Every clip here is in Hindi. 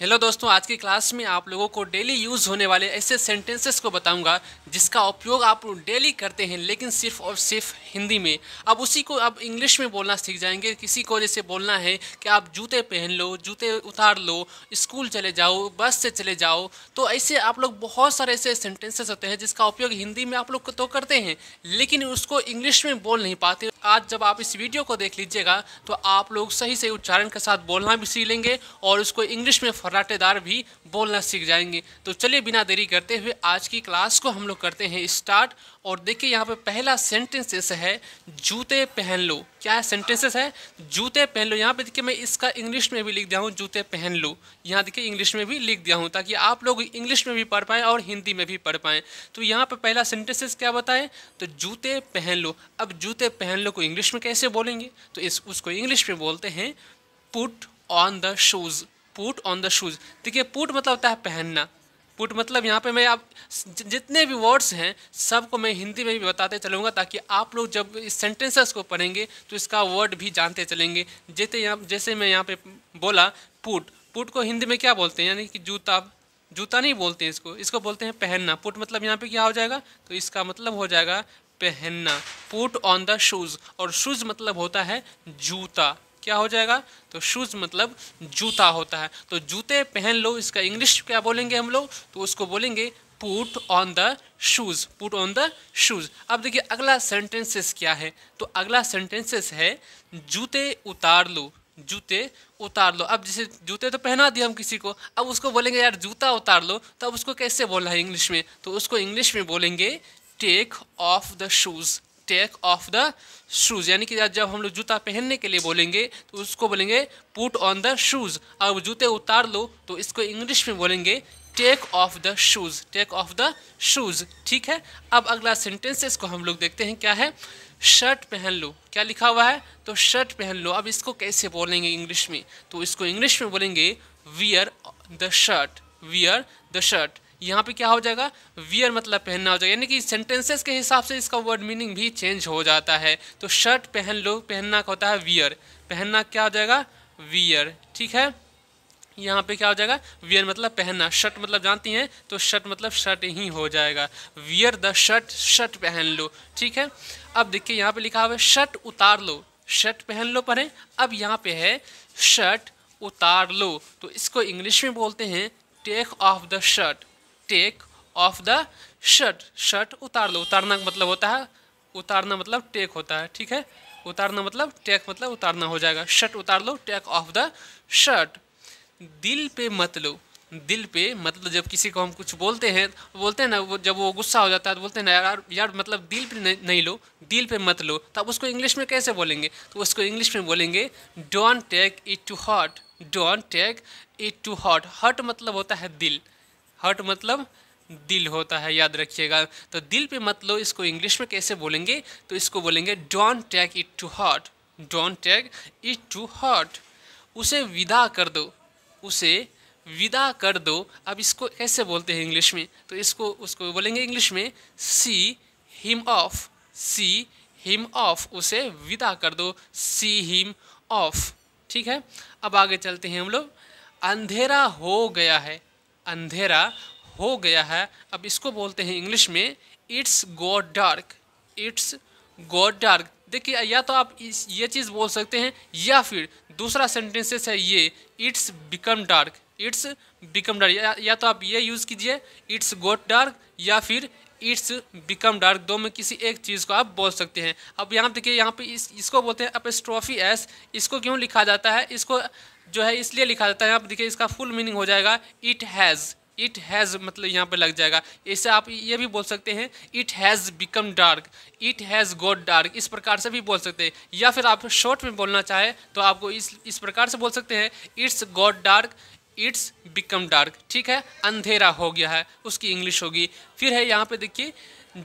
हेलो दोस्तों, आज की क्लास में आप लोगों को डेली यूज़ होने वाले ऐसे सेंटेंसेस को बताऊंगा जिसका उपयोग आप डेली करते हैं, लेकिन सिर्फ और सिर्फ हिंदी में। अब उसी को आप इंग्लिश में बोलना सीख जाएंगे। किसी को जैसे बोलना है कि आप जूते पहन लो, जूते उतार लो, स्कूल चले जाओ, बस से चले जाओ, तो ऐसे आप लोग बहुत सारे ऐसे सेंटेंसेस होते हैं जिसका उपयोग हिंदी में आप लोग तो करते हैं, लेकिन उसको इंग्लिश में बोल नहीं पाते। आज जब आप इस वीडियो को देख लीजिएगा तो आप लोग सही से उच्चारण के साथ बोलना भी सीख लेंगे और उसको इंग्लिश में फर्राटेदार भी बोलना सीख जाएंगे। तो चलिए बिना देरी करते हुए आज की क्लास को हम लोग करते हैं स्टार्ट। और देखिए यहाँ पे पहला सेंटेंसेस है जूते पहन लो। क्या सेंटेंसेस है? जूते पहन लो। यहाँ पे देखिए मैं इसका इंग्लिश में भी लिख दिया हूँ, जूते पहन लो। यहाँ देखिए इंग्लिश में भी लिख दिया हूँ ताकि आप लोग इंग्लिश में भी पढ़ पाएँ और हिंदी में भी पढ़ पाएँ। तो यहाँ पे पहला सेंटेंसेस क्या बताएं? तो जूते पहन लो। अब जूते पहन लो को इंग्लिश में कैसे बोलेंगे? तो उसको इंग्लिश में बोलते हैं put on the shoes. Put on the shoes. देखिए पुट मतलब होता है पहनना। पुट मतलब यहाँ पे मैं आप जितने भी वर्ड्स हैं सबको मैं हिंदी में भी बताते चलूँगा ताकि आप लोग जब इस सेंटेंसेस को पढ़ेंगे तो इसका वर्ड भी जानते चलेंगे। जैसे मैं यहाँ पे बोला पुट। पुट को हिंदी में क्या बोलते हैं? यानी कि जूता। जूता नहीं बोलते हैं इसको बोलते हैं पहनना। पुट मतलब यहाँ पे क्या हो जाएगा? तो इसका मतलब हो जाएगा पहनना। Put on the shoes. और शूज़ मतलब होता है जूता। क्या हो जाएगा? तो शूज़ मतलब जूता होता है। तो जूते पहन लो, इसका इंग्लिश क्या बोलेंगे हम लोग? तो उसको बोलेंगे put on the shoes. Put on the shoes. अब देखिए अगला सेंटेंसेस क्या है? तो अगला सेंटेंसेस है जूते उतार लो। जूते उतार लो। अब जैसे जूते तो पहना दिए हम किसी को, अब उसको बोलेंगे यार जूता उतार लो, तो अब उसको कैसे बोलना है इंग्लिश में? तो उसको इंग्लिश में बोलेंगे take off the shoes. Take off the shoes. यानी कि जब हम लोग जूता पहनने के लिए बोलेंगे तो उसको बोलेंगे पुट ऑन द शूज़। अब जूते उतार लो तो इसको इंग्लिश में बोलेंगे take off the shoes. Take off the shoes. ठीक है। अब अगला सेंटेंसेस को हम लोग देखते हैं क्या है। शर्ट पहन लो। क्या लिखा हुआ है? तो शर्ट पहन लो। अब इसको कैसे बोलेंगे इंग्लिश में? तो इसको इंग्लिश में बोलेंगे wear the shirt. Wear the shirt. यहाँ पे क्या हो जाएगा? वियर मतलब पहनना हो जाएगा। यानी कि सेंटेंसेस के हिसाब से इसका वर्ड मीनिंग भी चेंज हो जाता है। तो शर्ट पहन लो, पहनना का होता है वियर, पहनना क्या हो जाएगा? वियर। ठीक है। यहाँ पे क्या हो जाएगा? वियर मतलब पहनना। शर्ट मतलब जानती हैं, तो शर्ट मतलब शर्ट ही हो जाएगा। Wear the shirt. शर्ट पहन लो। ठीक है। अब देखिए यहाँ पे लिखा हुआ है शर्ट उतार लो। शर्ट पहन लो पढ़ें। अब यहाँ पे है शर्ट उतार लो, तो इसको इंग्लिश में बोलते हैं take off the shirt. Take off the shirt. Shirt उतार लो। उतारना मतलब होता है, उतारना मतलब टेक होता है। ठीक है। उतारना मतलब टेक मतलब उतारना हो जाएगा। शर्ट उतार लो, टेक ऑफ द शर्ट। दिल पे मत लो। दिल पे मतलब जब किसी को हम कुछ बोलते हैं ना, वो जब वो गुस्सा हो जाता है तो बोलते हैं ना यार यार मतलब दिल पे नहीं लो, दिल पे मत लो। तो अब उसको इंग्लिश में कैसे बोलेंगे? तो उसको इंग्लिश में बोलेंगे don't take it to heart. Don't take it to heart. Heart मतलब होता है दिल। हर्ट मतलब दिल होता है, याद रखिएगा। तो दिल पे मत लो, इसको इंग्लिश में कैसे बोलेंगे? तो इसको बोलेंगे don't take it to heart. Don't take it to heart. उसे विदा कर दो। उसे विदा कर दो। अब इसको कैसे बोलते हैं इंग्लिश में? तो उसको बोलेंगे इंग्लिश में see him of. See him of. उसे विदा कर दो, सी हिम ऑफ। ठीक है। अब आगे चलते हैं हम लोग। अंधेरा हो गया है। अंधेरा हो गया है। अब इसको बोलते हैं इंग्लिश में it's got dark. It's got dark. देखिए या तो आप ये चीज़ बोल सकते हैं या फिर दूसरा सेंटेंसेस है ये it's become dark. It's become dark. या तो आप ये यूज़ कीजिए इट्स गॉट डार्क या फिर इट्स बिकम डार्क। दो में किसी एक चीज़ को आप बोल सकते हैं। अब यहाँ देखिए यहाँ पे इसको बोलते हैं एपोस्ट्रोफी एस। इसको क्यों लिखा जाता है? इसको जो है इसलिए लिखा जाता है। यहाँ पे देखिए इसका फुल मीनिंग हो जाएगा इट हैज़। इट हैज़ मतलब यहाँ पे लग जाएगा। इससे आप ये भी बोल सकते हैं it has become dark. It has got dark. इस प्रकार से भी बोल सकते हैं। या फिर आप शॉर्ट में बोलना चाहे तो आपको इस प्रकार से बोल सकते हैं it's got dark, it's become dark. ठीक है। अंधेरा हो गया है, उसकी इंग्लिश होगी। फिर है यहाँ पे देखिए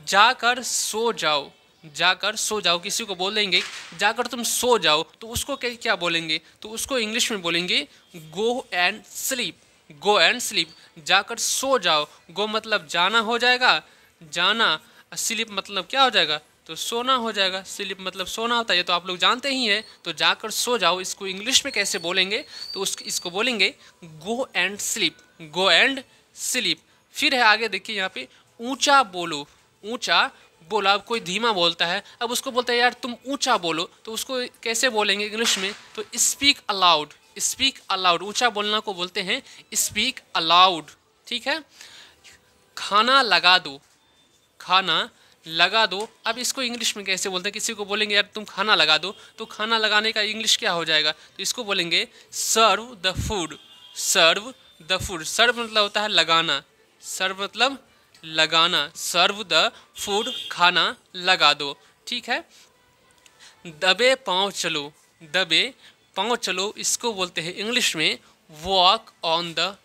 जाकर सो जाओ। जाकर सो जाओ। किसी को बोलेंगे जाकर तुम सो जाओ, तो उसको क्या बोलेंगे? तो उसको इंग्लिश में बोलेंगे go and sleep. Go and sleep. जाकर सो जाओ। गो मतलब जाना हो जाएगा, जाना। स्लीप मतलब क्या हो जाएगा? तो सोना हो जाएगा। स्लीप मतलब सोना होता है, ये तो आप लोग जानते ही हैं। तो जाकर सो जाओ, इसको इंग्लिश में कैसे बोलेंगे, तो इसको बोलेंगे go and sleep, go and sleep. फिर है आगे देखिए यहाँ पे ऊंचा बोलो, ऊंचा बोलो। अब कोई धीमा बोलता है, अब उसको बोलता है यार तुम ऊंचा बोलो, तो उसको कैसे बोलेंगे इंग्लिश में, तो स्पीक अलाउड, स्पीक अलाउड। ऊंचा बोलना को बोलते हैं स्पीक अलाउड, ठीक है। खाना लगा दो, खाना लगा दो। अब इसको इंग्लिश में कैसे बोलते हैं, किसी को बोलेंगे यार तुम खाना लगा दो, तो खाना लगाने का इंग्लिश क्या हो जाएगा, तो इसको बोलेंगे serve the food, serve the food. Serve मतलब होता है लगाना, सर्व मतलब लगाना, सर्व द फूड, खाना लगा दो, ठीक है। दबे पाँव चलो, दबे पाँव चलो, इसको बोलते हैं इंग्लिश में walk on the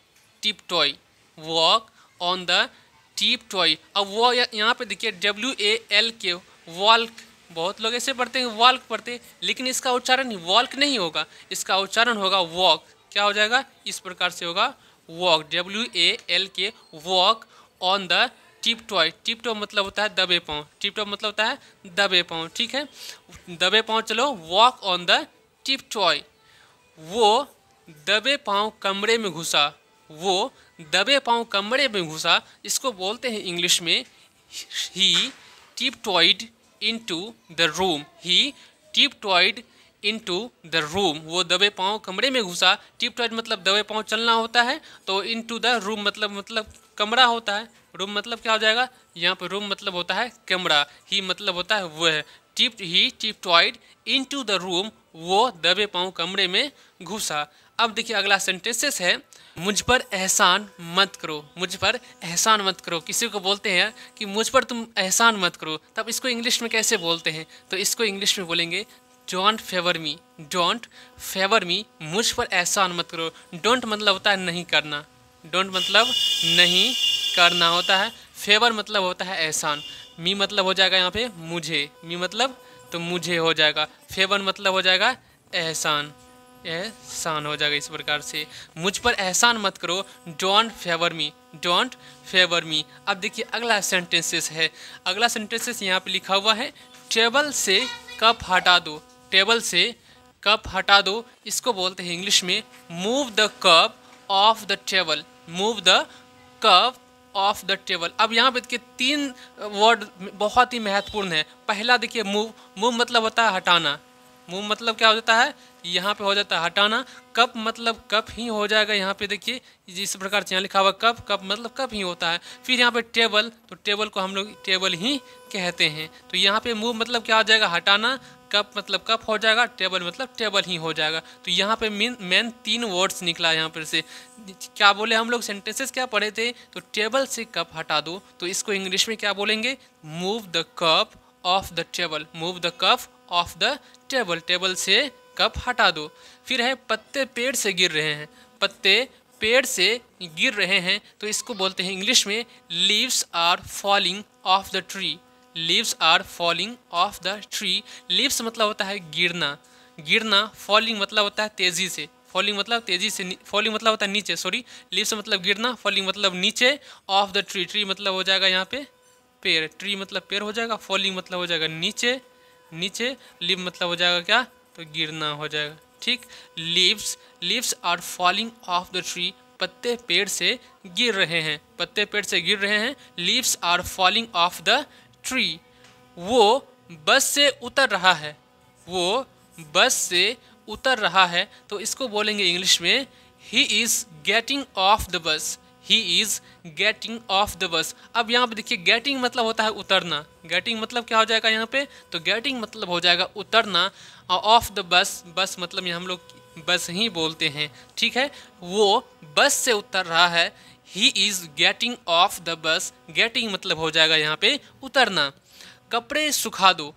tip toy, walk on the tip toy. अब वो यहाँ पे देखिए WAL के वॉल्क, बहुत लोग ऐसे पढ़ते हैं वॉल्क पढ़ते हैं, लेकिन इसका उच्चारण वॉल्क नहीं होगा, इसका उच्चारण होगा वॉक। क्या हो जाएगा, इस प्रकार से होगा वॉक, WAL के walk on the tip toy. Tip toy मतलब होता है दबे पाँव, टिप टॉय मतलब होता है दबे पाँव, ठीक है। दबे पाँव चलो, walk on the tip toy. वो दबे पाँव कमरे में घुसा, वो दबे पाँव कमरे में घुसा, इसको बोलते हैं इंग्लिश में he tiptoed into the room, he tiptoed into the room. वो दबे पाँव कमरे में घुसा, टिपटॉयड मतलब दबे पाँव चलना होता है, तो इनटू द रूम मतलब कमरा होता है, रूम मतलब क्या हो जाएगा, यहाँ पे रूम मतलब होता है कमरा, ही मतलब होता है वह, ही टिपटॉयड इनटू द रूम, वो दबे पाँव कमरे में घुसा। अब देखिए अगला सेंटेंसेस है, मुझ पर एहसान मत करो, मुझ पर एहसान मत करो। किसी को बोलते हैं कि मुझ पर तुम एहसान मत करो, तब इसको इंग्लिश में कैसे बोलते हैं, तो इसको इंग्लिश में बोलेंगे don't favour me, don't favour me, मुझ पर एहसान मत करो। डोंट मतलब होता है नहीं करना, डोंट मतलब नहीं करना होता है, फेवर मतलब होता है एहसान। मी मतलब हो जाएगा यहाँ पे मुझे, मी मतलब तो मुझे हो जाएगा, फेवर मतलब हो जाएगा एहसान, एहसान हो जाएगा इस प्रकार से। मुझ पर एहसान मत करो, don't favour me, don't favour me. अब देखिए अगला सेंटेंसेस है, अगला सेंटेंसेस यहाँ पे लिखा हुआ है टेबल से कप हटा दो, टेबल से कप हटा दो, इसको बोलते हैं इंग्लिश में move the cup of the table, move the cup of the table. अब यहाँ पे देखिए 3 वर्ड बहुत ही महत्वपूर्ण है। पहला देखिए मूव, मूव मतलब होता है हटाना, मूव मतलब क्या हो जाता है, यहाँ पे हो जाता है हटाना। कप मतलब कप ही हो जाएगा, यहाँ पे देखिए जिस प्रकार से यहाँ लिखा हुआ कप, कप मतलब कप ही होता है। फिर यहाँ पे टेबल, तो टेबल को हम लोग टेबल ही कहते हैं। तो यहाँ पे मूव मतलब क्या हो जाएगा हटाना, कप मतलब कप हो जाएगा, टेबल मतलब टेबल ही हो जाएगा। तो यहाँ पे मेन 3 वर्ड्स निकला यहाँ पर से। क्या बोले हम लोग, सेंटेंसेस क्या पढ़े थे, तो टेबल से कप हटा दो, तो इसको इंग्लिश में क्या बोलेंगे, move the cup of the table, move the cup of the table, table से कप हटा दो। फिर है पत्ते पेड़ से गिर रहे हैं, पत्ते पेड़ से गिर रहे हैं, तो इसको बोलते हैं इंग्लिश में leaves are falling off the tree, leaves are falling off the tree. Leaves मतलब होता है गिरना, गिरना, फॉलिंग मतलब होता है तेजी से, फॉलिंग मतलब तेजी से, फॉलिंग मतलब होता है नीचे, सॉरी, लीव्स मतलब गिरना, फॉलिंग मतलब नीचे, ऑफ द ट्री, ट्री मतलब हो जाएगा यहाँ पे पेड़, ट्री मतलब पेड़ हो जाएगा, फॉलिंग मतलब हो जाएगा नीचे, नीचे, लीव मतलब हो जाएगा क्या, तो गिरना हो जाएगा, ठीक। Leaves, leaves are falling off the tree, पत्ते पेड़ से गिर रहे हैं, पत्ते पेड़ से गिर रहे हैं, leaves are falling off the tree. वो बस से उतर रहा है, वो बस से उतर रहा है, तो इसको बोलेंगे इंग्लिश में he is getting off the bus, he is getting off the bus. अब यहाँ पे देखिए गेटिंग मतलब होता है उतरना, गेटिंग मतलब क्या हो जाएगा यहाँ पे, तो गेटिंग मतलब हो जाएगा उतरना, और ऑफ द बस, बस मतलब हम लोग बस ही बोलते हैं, ठीक है। वो बस से उतर रहा है, he is getting off the bus, getting मतलब हो जाएगा यहाँ पे उतरना। कपड़े सुखा दो,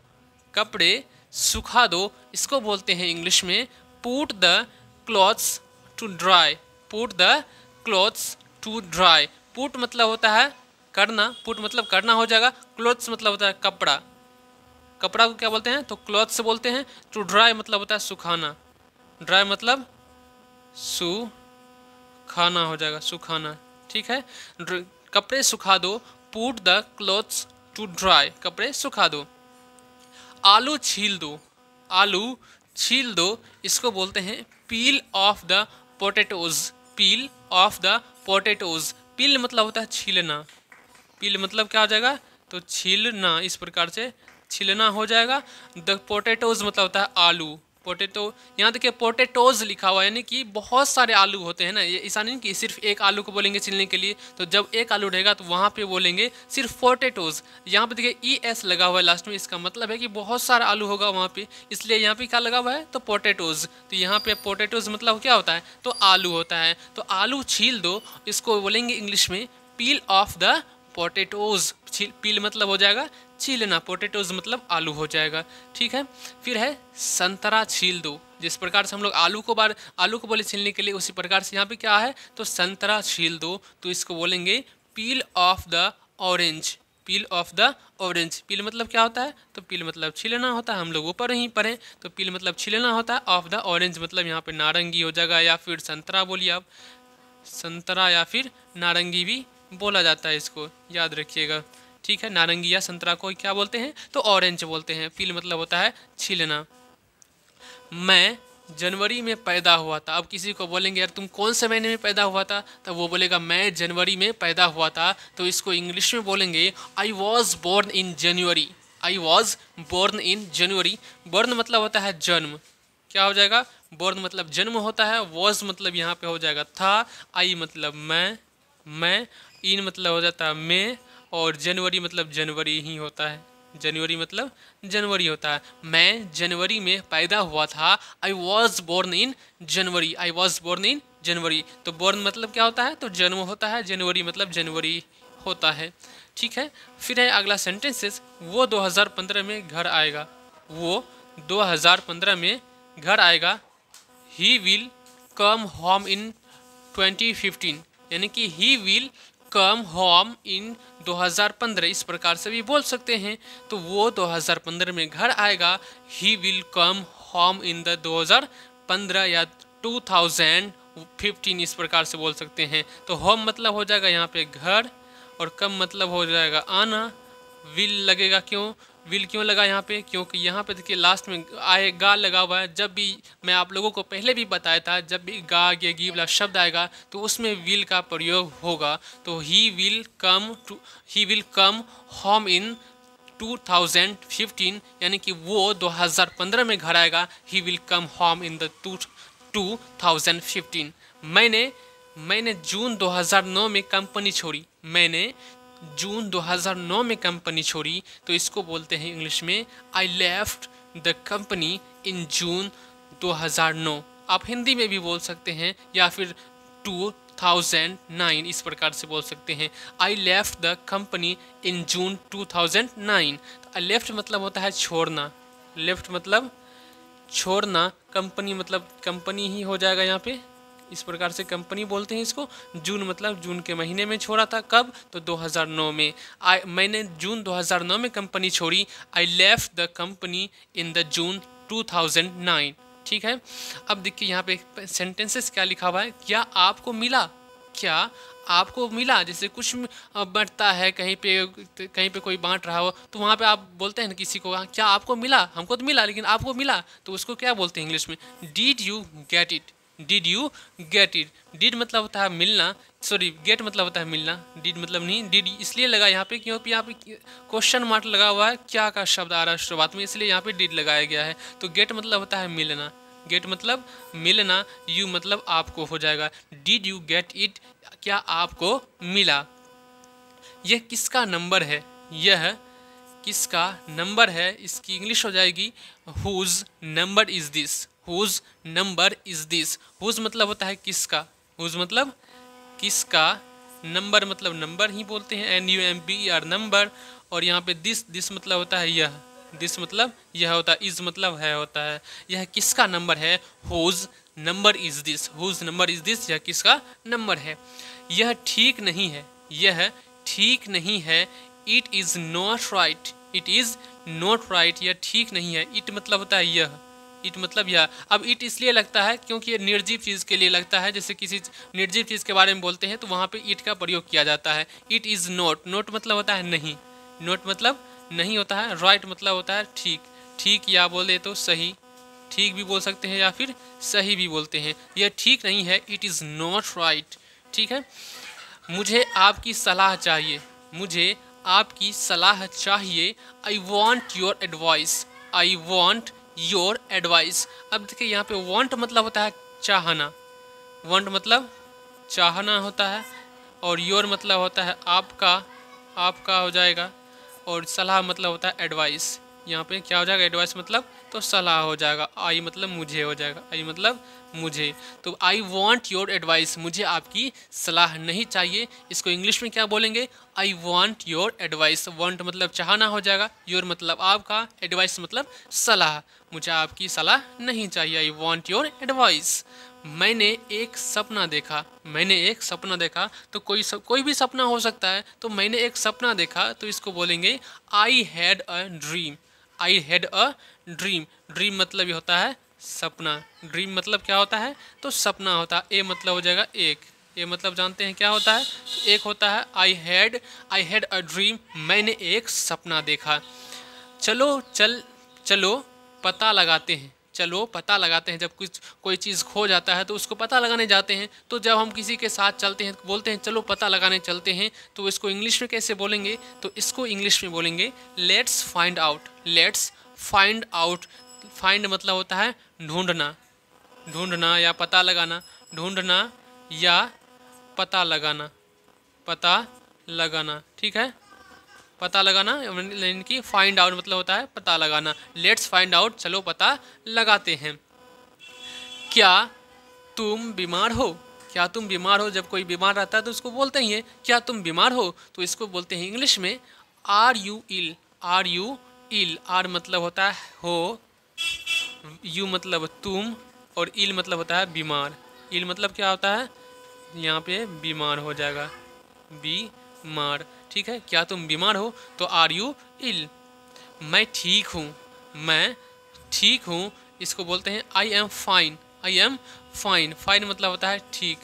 कपड़े सुखा दो, इसको बोलते हैं इंग्लिश में put the clothes to dry, put the clothes to dry. Put मतलब होता है करना, पुट मतलब करना हो जाएगा, क्लॉथ्स मतलब होता है कपड़ा, कपड़ा को क्या बोलते हैं, तो क्लॉथ्स से बोलते हैं। टू ड्राई मतलब होता है सुखाना, ड्राई मतलब सुखाना हो जाएगा, सुखाना, ठीक है। कपड़े सुखा दो, put the clothes to dry, कपड़े सुखा दो। आलू छील दो, आलू छील दो, इसको बोलते हैं peel off the potatoes, peel off the potatoes. Peel मतलब होता है छीलना, पील मतलब क्या हो जाएगा, तो छीलना, इस प्रकार से छीलना हो जाएगा। द पोटैटोज मतलब होता है आलू, पोटैटो, यहाँ देखिए पोटैटोज लिखा हुआ है, यानी कि बहुत सारे आलू होते हैं ना, ये ऐसा नहीं कि सिर्फ एक आलू को बोलेंगे छीलने के लिए, तो जब एक आलू रहेगा तो वहाँ पे बोलेंगे सिर्फ पोटैटोज। यहाँ पे देखिए ई एस लगा हुआ है लास्ट में, इसका मतलब है कि बहुत सारा आलू होगा वहाँ पे, इसलिए यहाँ पे क्या लगा हुआ है, तो पोटैटोज। तो यहाँ पे पोटैटोज मतलब क्या होता है, तो आलू होता है। तो आलू छील दो, इसको बोलेंगे इंग्लिश में पील ऑफ द पोटैटोज। पील मतलब हो जाएगा छीलना, पोटैटोज मतलब आलू हो जाएगा। ठीक है, फिर है संतरा छील दो। जिस प्रकार से हम लोग आलू को बोले छीलने के लिए, उसी प्रकार से यहाँ पे क्या है, तो संतरा छील दो, तो इसको बोलेंगे peel off the orange, peel off the orange. Peel मतलब क्या होता है, तो पील मतलब छीलना होता है, हम लोग ऊपर ही पढ़े, तो पील मतलब छीलना होता है। ऑफ द ऑरेंज मतलब यहाँ पे नारंगी हो जाएगा, या फिर संतरा बोलिए आप, संतरा या फिर नारंगी भी बोला जाता है, इसको याद रखिएगा। ठीक है, नारंगी या संतरा को क्या बोलते हैं, तो ऑरेंज बोलते हैं। पील मतलब होता है छीलना। मैं जनवरी में पैदा हुआ था। अब किसी को बोलेंगे यार तुम कौन से महीने में पैदा हुआ था, तो वो बोलेगा मैं जनवरी में पैदा हुआ था, तो इसको इंग्लिश में बोलेंगे I was born in January, I was born in January. Born मतलब होता है जन्म, क्या हो जाएगा, बोर्न मतलब जन्म होता है, वॉज मतलब यहाँ पे हो जाएगा था, आई मतलब मैं, इन मतलब हो जाता है मैं, और जनवरी मतलब जनवरी ही होता है, जनवरी मतलब जनवरी होता है। मैं जनवरी में पैदा हुआ था, I was born in January, I was born in January. तो बोर्न मतलब क्या होता है, तो जन्म होता है, जनवरी मतलब जनवरी होता है। ठीक है, फिर है अगला सेंटेंसेस, वो 2015 में घर आएगा, वो 2015 में घर आएगा। He will come home in 2015, यानी कि he will come home in 2015, इस प्रकार से भी बोल सकते हैं। तो वो 2015 में घर आएगा, he will come home in the 2015 या 2015, इस प्रकार से बोल सकते हैं। तो होम मतलब हो जाएगा यहाँ पे घर, और कम मतलब हो जाएगा आना। विल लगेगा, क्यों विल क्यों लगा यहाँ पे, क्योंकि यहाँ पे देखिए लास्ट में आएगा लगा हुआ है। जब भी मैं आप लोगों को पहले भी बताया था, जब भी गा या गी वाला शब्द आएगा तो उसमें विल का प्रयोग होगा। तो he will come home in 2015, यानी कि वो 2015 में घर आएगा। He will come home in the 2015। मैंने जून 2009 में कंपनी छोड़ी, मैंने जून 2009 में कंपनी छोड़ी, तो इसको बोलते हैं इंग्लिश में I left the company in June 2009। आप हिंदी में भी बोल सकते हैं, या फिर 2009, इस प्रकार से बोल सकते हैं। I left the company in June 2009। तो लेफ्ट मतलब होता है छोड़ना, लेफ्ट मतलब छोड़ना, कंपनी मतलब कंपनी ही हो जाएगा यहाँ पे, इस प्रकार से कंपनी बोलते हैं इसको। जून मतलब जून के महीने में छोड़ा था, कब, तो 2009 में। मैंने जून 2009 में कंपनी छोड़ी, आई left the company in the June 2009। ठीक है, अब देखिए यहाँ पे सेंटेंसेस क्या लिखा हुआ है, क्या आपको मिला, क्या आपको मिला। जैसे कुछ बढ़ता है कहीं पे कोई बांट रहा हो, तो वहाँ पे आप बोलते हैं ना किसी को, क्या आपको मिला, हमको तो मिला लेकिन आपको मिला, तो उसको क्या बोलते हैं इंग्लिश में, did you get it, did you get it. Did मतलब होता है मिलना, सॉरी गेट मतलब होता है मिलना, डिड मतलब नहीं। डिड इसलिए लगा यहाँ पे क्योंकि यहाँ पे क्वेश्चन मार्क लगा हुआ है, क्या का शब्द आ रहा है शुरुआत में, इसलिए यहाँ पे डिड लगाया गया है। तो गेट मतलब होता है मिलना, गेट मतलब मिलना, यू मतलब आपको हो जाएगा। डिड यू गेट इट, क्या आपको मिला। यह किसका नंबर है, यह किसका नंबर है, इसकी इंग्लिश हो जाएगी whose number is this, whose number is this. Whose मतलब होता है किसका, हुज मतलब किसका, नंबर मतलब नंबर ही बोलते हैं, NUMBER नंबर। और यहाँ पे दिस मतलब होता है यह, दिस मतलब यह होता है, इज मतलब है होता है। यह किसका नंबर है, whose number is this, whose number is this, यह किसका नंबर है। यह ठीक नहीं है, यह ठीक नहीं है, it is not right, it is not right, यह ठीक नहीं है। इट मतलब होता है यह, इट मतलब यह। अब इट इसलिए लगता है क्योंकि ये निर्जीव चीज़ के लिए लगता है, जैसे किसी निर्जीव चीज़ के बारे में बोलते हैं तो वहाँ पे इट का प्रयोग किया जाता है। इट इज़ नॉट, नॉट मतलब होता है नहीं, नॉट मतलब नहीं होता है, राइट मतलब होता है ठीक, ठीक या बोले तो सही, ठीक भी बोल सकते हैं या फिर सही भी बोलते हैं। यह ठीक नहीं है, इट इज़ नॉट राइट। ठीक है, मुझे आपकी सलाह चाहिए, मुझे आपकी सलाह चाहिए। I want your advice, I want your advice. अब देखिए यहाँ पे वॉन्ट मतलब होता है चाहना, वॉन्ट मतलब चाहना होता है, और योर मतलब होता है आपका, आपका हो जाएगा, और सलाह मतलब होता है एडवाइस। यहाँ पे क्या हो जाएगा, एडवाइस मतलब तो सलाह हो जाएगा, आई मतलब मुझे हो जाएगा, आई मतलब मुझे। तो आई वॉन्ट योर एडवाइस, मुझे आपकी सलाह नहीं चाहिए। इसको इंग्लिश में क्या बोलेंगे, I want your advice. Want मतलब चाहना हो जाएगा, योर मतलब आपका, एडवाइस मतलब सलाह। मुझे आपकी सलाह नहीं चाहिए, आई वॉन्ट योर एडवाइस। मैंने एक सपना देखा, मैंने एक सपना देखा, तो कोई भी सपना हो सकता है। तो मैंने एक सपना देखा, तो इसको बोलेंगे I had a dream, I had a dream. Dream मतलब ये होता है सपना, ड्रीम मतलब क्या होता है, तो सपना होता है। ए मतलब हो जाएगा एक, ए मतलब जानते हैं क्या होता है, एक होता है आई हैड अ ड्रीम, मैंने एक सपना देखा। चलो पता लगाते हैं, चलो पता लगाते हैं। जब कुछ कोई चीज़ खो जाता है तो उसको पता लगाने जाते हैं। तो जब हम किसी के साथ चलते हैं तो बोलते हैं चलो पता लगाने चलते हैं। तो इसको इंग्लिश में कैसे बोलेंगे, तो इसको इंग्लिश में बोलेंगे let's find out, let's find out. Find मतलब होता है ढूंढना, ढूंढना या पता लगाना, ढूंढना या पता लगाना, पता लगाना। ठीक है, पता लगाना यानी कि फाइंड आउट मतलब होता है पता लगाना। लेट्स फाइंड आउट, चलो पता लगाते हैं। क्या तुम बीमार हो, क्या तुम बीमार हो। जब कोई बीमार रहता है तो उसको बोलते ही है क्या तुम बीमार हो, तो इसको बोलते हैं इंग्लिश में are you ill, are you ill. Are मतलब होता है हो, यू मतलब तुम, और इल मतलब होता है बीमार। इल मतलब क्या होता है, यहाँ पे बीमार हो जाएगा, बीमार। ठीक है, क्या तुम बीमार हो, तो आर यू इल। मैं ठीक हूँ, मैं ठीक हूँ, इसको बोलते हैं I am fine, I am fine. Fine मतलब होता है ठीक,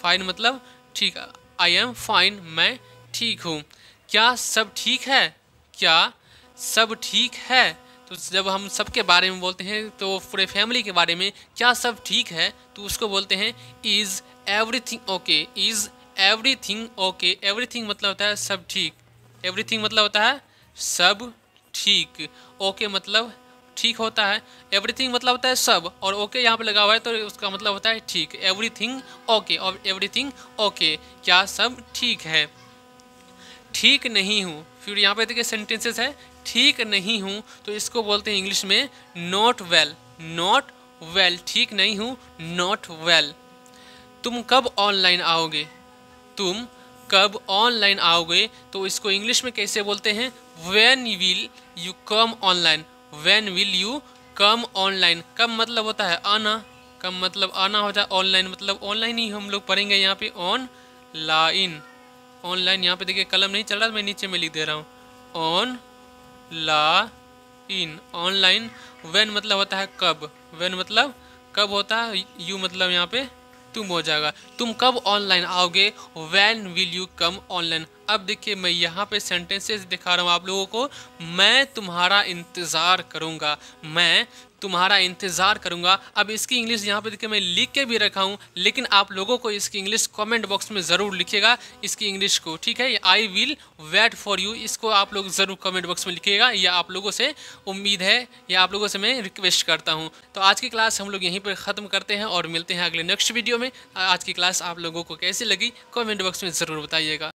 फाइन मतलब ठीक, आई एम फाइन, मैं ठीक हूँ। क्या सब ठीक है, क्या सब ठीक है। तो जब हम सबके बारे में बोलते हैं तो पूरे फैमिली के बारे में क्या सब ठीक है, तो उसको बोलते हैं is everything okay, is everything okay. Everything मतलब होता है सब ठीक, एवरीथिंग मतलब होता है सब ठीक, ओके मतलब ठीक होता है, एवरीथिंग मतलब होता है सब, और ओके यहाँ पे लगा हुआ है तो उसका मतलब होता है ठीक। एवरीथिंग ओके, और एवरीथिंग ओके, क्या सब ठीक है। ठीक नहीं हूँ, फिर यहाँ पे देखिए सेंटेंसेस है ठीक नहीं हूँ, तो इसको बोलते हैं इंग्लिश में नॉट वेल, नॉट वेल। ठीक नहीं हूँ, नॉट वेल। तुम कब ऑनलाइन आओगे, तुम कब ऑनलाइन आओगे, तो इसको इंग्लिश में कैसे बोलते हैं when will you come online, when will you come online. कब मतलब होता है आना, कब मतलब आना हो जाए, ऑनलाइन मतलब ऑनलाइन ही हम लोग पढ़ेंगे यहाँ पे ऑनलाइन, ऑनलाइन। यहाँ पे देखिए कलम नहीं चल रहा, मैं नीचे में लिख दे रहा हूँ on line, online. When मतलब होता है कब, व्हेन मतलब कब होता है, यू मतलब यहाँ पे तुम हो जाएगा। तुम कब ऑनलाइन आओगे, when will you come online. अब देखिए मैं यहाँ पे सेंटेंसेस दिखा रहा हूँ आप लोगों को। मैं तुम्हारा इंतज़ार करूँगा, मैं तुम्हारा इंतज़ार करूँगा। अब इसकी इंग्लिश यहाँ पे देखिए मैं लिख के भी रखा हूँ, लेकिन आप लोगों को इसकी इंग्लिश कमेंट बॉक्स में ज़रूर लिखिएगा इसकी इंग्लिश को। ठीक है, I will wait for you, इसको आप लोग ज़रूर कमेंट बॉक्स में लिखिएगा, या आप लोगों से उम्मीद है, या आप लोगों से मैं रिक्वेस्ट करता हूँ। तो आज की क्लास हम लोग यहीं पर ख़त्म करते हैं और मिलते हैं अगले नेक्स्ट वीडियो में। आज की क्लास आप लोगों को कैसी लगी कमेंट बॉक्स में ज़रूर बताइएगा।